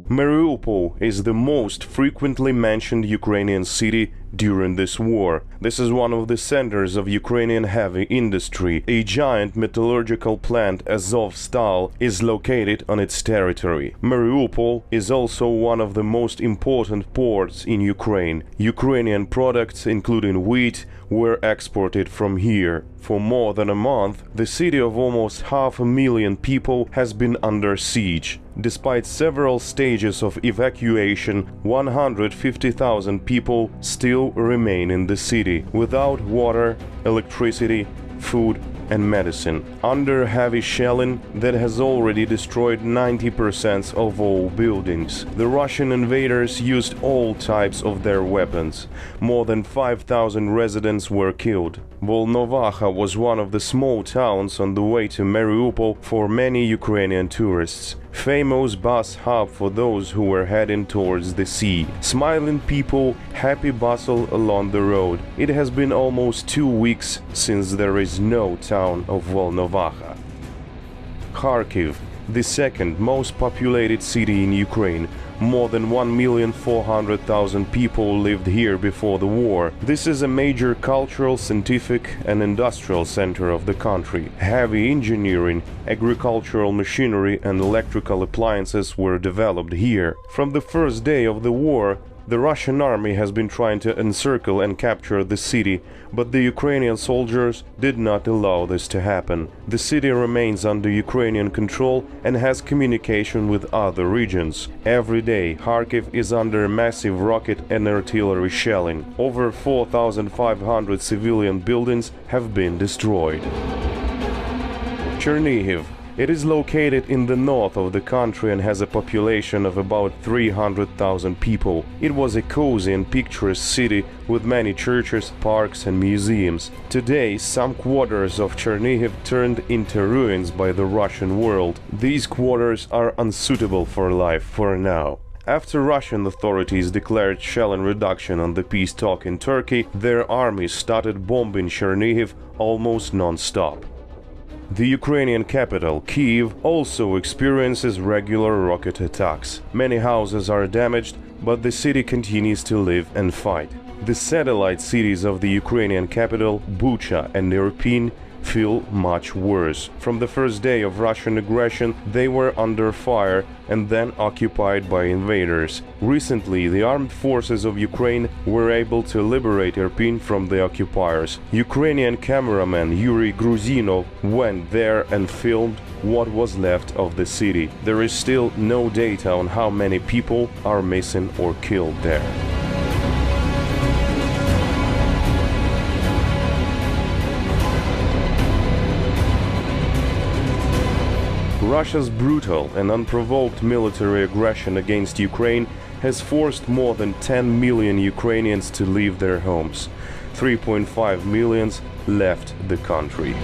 Mariupol is the most frequently mentioned Ukrainian city during this war. This is one of the centers of Ukrainian heavy industry. A giant metallurgical plant, Azovstal, is located on its territory. Mariupol is also one of the most important ports in Ukraine. Ukrainian products, including wheat, were exported from here. For more than a month, the city of almost 500,000 people has been under siege. Despite several stages of evacuation, 150,000 people still remain in the city, without water, electricity, food and medicine, under heavy shelling that has already destroyed 90% of all buildings. The Russian invaders used all types of their weapons. More than 5,000 residents were killed. Volnovakha was one of the small towns on the way to Mariupol for many Ukrainian tourists. Famous bus hub for those who were heading towards the sea. Smiling people, happy bustle along the road. It has been almost 2 weeks since there is no town of Volnovakha. Kharkiv, the second most populated city in Ukraine. More than 1,400,000 people lived here before the war. This is a major cultural, scientific and industrial center of the country. Heavy engineering, agricultural machinery and electrical appliances were developed here. From the first day of the war, the Russian army has been trying to encircle and capture the city, but the Ukrainian soldiers did not allow this to happen. The city remains under Ukrainian control and has communication with other regions. Every day, Kharkiv is under massive rocket and artillery shelling. Over 4,500 civilian buildings have been destroyed. Chernihiv. It is located in the north of the country and has a population of about 300,000 people. It was a cozy and picturesque city with many churches, parks and museums. Today, some quarters of Chernihiv turned into ruins by the Russian world. These quarters are unsuitable for life for now. After Russian authorities declared shelling reduction on the peace talk in Turkey, their armies started bombing Chernihiv almost non-stop. The Ukrainian capital, Kiev, also experiences regular rocket attacks. Many houses are damaged, but the city continues to live and fight. The satellite cities of the Ukrainian capital, Bucha and Irpin, feel much worse. From the first day of Russian aggression, they were under fire and then occupied by invaders. Recently, the armed forces of Ukraine were able to liberate Irpin from the occupiers. Ukrainian cameraman Yuri Gruzinov went there and filmed what was left of the city. There is still no data on how many people are missing or killed there. Russia's brutal and unprovoked military aggression against Ukraine has forced more than 10 million Ukrainians to leave their homes. 3.5 million left the country.